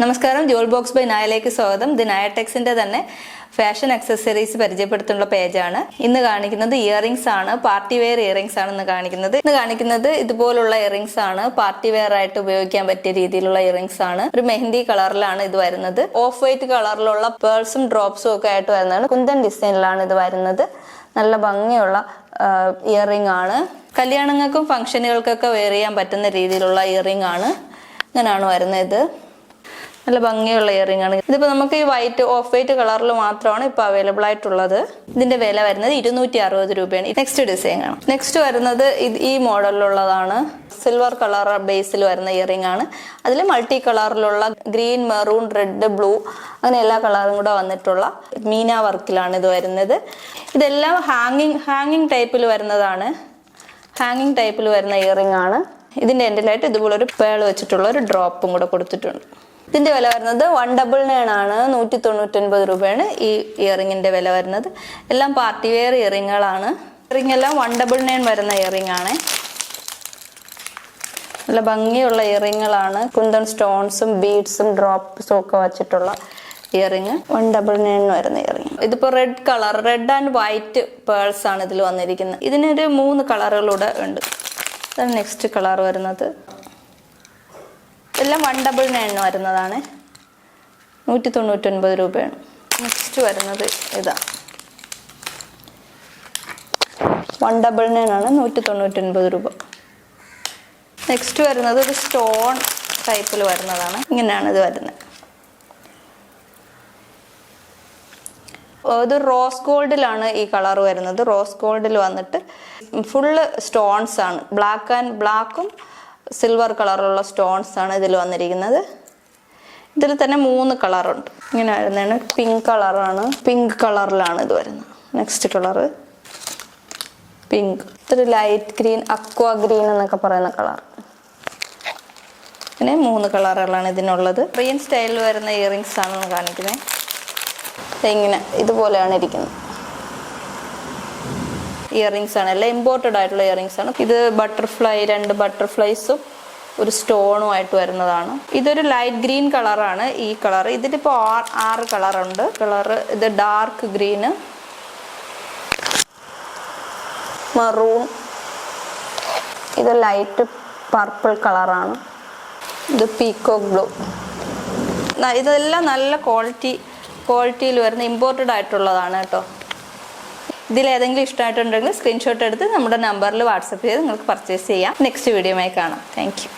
നമസ്കാരം, Johal box by നായയിലേക്ക് സ്വാഗതം. ഇത് നായടെക്സിന്റെ തന്നെ ഫാഷൻ അക്സസറീസ് പരിചയപ്പെടുത്തുന്ന പേജാണ്. ഇന്ന് കാണിക്കുന്നത് ഇയറിംഗ്സ് ആണ്, പാർട്ടി വെയർ ഇയറിംഗ്സ് ആണ് ഇന്ന് കാണിക്കുന്നത്. ഇതുപോലുള്ള ഇയറിംഗ്സ് ആണ്, പാർട്ടി വെയർ ആയിട്ട് ഉപയോഗിക്കാൻ പറ്റിയ രീതിയിലുള്ള ഇയറിംഗ്സ് ആണ്. ഒരു മെഹന്തി കളറിലാണ് ഇത് വരുന്നത്. ഓഫ് വൈറ്റ് കളറിലുള്ള പേൾസും ഡ്രോപ്സും ഒക്കെ ആയിട്ട് വരുന്നതാണ്. കുന്തൻ ഡിസൈനിലാണ് ഇത് വരുന്നത്. നല്ല ഭംഗിയുള്ള ഇയറിംഗ് ആണ്. കല്യാണങ്ങൾക്കും ഫംഗ്ഷനുകൾക്കൊക്കെ വെയർ ചെയ്യാൻ പറ്റുന്ന രീതിയിലുള്ള ഇയറിംഗ് ആണ്. ഇങ്ങനെയാണ് വരുന്നത്. ഇത് നല്ല ഭംഗിയുള്ള ഇയറിംഗ് ആണ്. ഇതിപ്പോൾ നമുക്ക് ഈ ഓഫ് വൈറ്റ് കളറിൽ മാത്രമാണ് ഇപ്പോൾ അവൈലബിൾ ആയിട്ടുള്ളത്. ഇതിന്റെ വില വരുന്നത് 260 രൂപയാണ്. നെക്സ്റ്റ് ഡിസൈൻ ആണ്. നെക്സ്റ്റ് വരുന്നത് ഈ മോഡലിലുള്ളതാണ്. സിൽവർ കളർ ബേസിൽ വരുന്ന ഇയറിംഗ് ആണ്. അതിൽ മൾട്ടി കളറിലുള്ള ഗ്രീൻ, മെറൂൺ, റെഡ്, ബ്ലൂ അങ്ങനെ എല്ലാ കളറും കൂടെ വന്നിട്ടുള്ള മീന വർക്കിലാണ് ഇത് വരുന്നത്. ഇതെല്ലാം ഹാങ്ങിങ് ടൈപ്പിൽ വരുന്നതാണ്. ഹാങ്ങിങ് ടൈപ്പിൽ വരുന്ന ഇയറിംഗ് ആണ്. ഇതിന്റെ എൻഡിലായിട്ട് ഇതുപോലെ ഒരു പേൾ വെച്ചിട്ടുള്ള ഒരു ഡ്രോപ്പും കൂടെ കൊടുത്തിട്ടുണ്ട്. ഇതിന്റെ വില വരുന്നത് 199 ആണ്. 199 രൂപയാണ് ഈ ഇയറിംഗിന്റെ വില വരുന്നത്. എല്ലാം പാർട്ടി വെയർ ഇയറിംഗുകളാണ്. ഇയറിംഗ് എല്ലാം 199 വരുന്ന ഇയറിംഗ് ആണ്. നല്ല ഭംഗിയുള്ള ഇയറിംഗുകളാണ്. കുന്തൻ സ്റ്റോൺസും ബീഡ്സും ഡ്രോപ്സും ഒക്കെ വെച്ചിട്ടുള്ള ഇയറിംഗ് 199 വരുന്ന ഇയറിംഗ്. ഇതിപ്പോ റെഡ് ആൻഡ് വൈറ്റ് പേൾസ് ആണ് ഇതിൽ വന്നിരിക്കുന്നത്. ഇതിനൊരു 3 കളറുകളൂടെ ഉണ്ട്. ഇതാണ് നെക്സ്റ്റ് കളർ വരുന്നത്. എല്ലാം 199 വരുന്നതാണ്. 199 രൂപയാണ്. നെക്സ്റ്റ് വരുന്നത് ഇതാ 199 ആണ്. 199 രൂപ. നെക്സ്റ്റ് വരുന്നത് ഒരു സ്റ്റോൺ ടൈപ്പിൽ വരുന്നതാണ്. ഇങ്ങനെയാണ് ഇത് വരുന്നത്. ഇത് റോസ് ഗോൾഡിലാണ് ഈ കളർ വരുന്നത്. റോസ് ഗോൾഡിൽ വന്നിട്ട് ഫുള്ള് സ്റ്റോൺസ് ആണ്. ബ്ലാക്കും സിൽവർ കളറുള്ള സ്റ്റോൺസ് ആണ് ഇതിൽ വന്നിരിക്കുന്നത്. ഇതിൽ തന്നെ 3 കളറുണ്ട്. ഇങ്ങനെ വരുന്നതാണ്. പിങ്ക് കളറാണ്. പിങ്ക് കളറിലാണ് ഇത് വരുന്നത്. Next colour pink. ഇതൊരു ലൈറ്റ് ഗ്രീൻ, അക്വാ ഗ്രീൻ എന്നൊക്കെ പറയുന്ന കളർ. പിന്നെ 3 കളറുകളാണ് ഇതിനുള്ളത്. കൊറിയൻ സ്റ്റൈലിൽ വരുന്ന ഇയറിംഗ്സ് ആണ് കാണിക്കുന്നത്. ഇങ്ങനെ ഇതുപോലെയാണ് ഇരിക്കുന്നത്. ഇയറിംഗ്സ് ആണ്. എല്ലാം ഇമ്പോർട്ടഡ് ആയിട്ടുള്ള ഇയറിംഗ്സ് ആണ്. ഇത് ബട്ടർഫ്ലൈ, 2 ബട്ടർഫ്ലൈസും ഒരു സ്റ്റോണും ആയിട്ട് വരുന്നതാണ്. ഇതൊരു ലൈറ്റ് ഗ്രീൻ കളറാണ് ഈ കളർ. ഇതിലിപ്പോ 6 കളറുണ്ട്. ഇത് ഡാർക്ക് ഗ്രീന്, മറൂൺ, ഇത് ലൈറ്റ് പർപ്പിൾ കളറാണ്. ഇത് പീക്കോക്ക് ബ്ലൂ. ഇതെല്ലാം നല്ല ക്വാളിറ്റിയിൽ വരുന്ന ഇമ്പോർട്ടഡ് ആയിട്ടുള്ളതാണ് കേട്ടോ. ഇതിലേതെങ്കിലും ഇഷ്ടമായിട്ടുണ്ടെങ്കിൽ സ്ക്രീൻഷോട്ട് എടുത്ത് നമ്മുടെ നമ്പറിൽ വാട്സപ്പ് ചെയ്ത് നിങ്ങൾക്ക് പർച്ചേസ് ചെയ്യാം. നെക്സ്റ്റ് വീഡിയോയുമായി കാണാം. Thank you.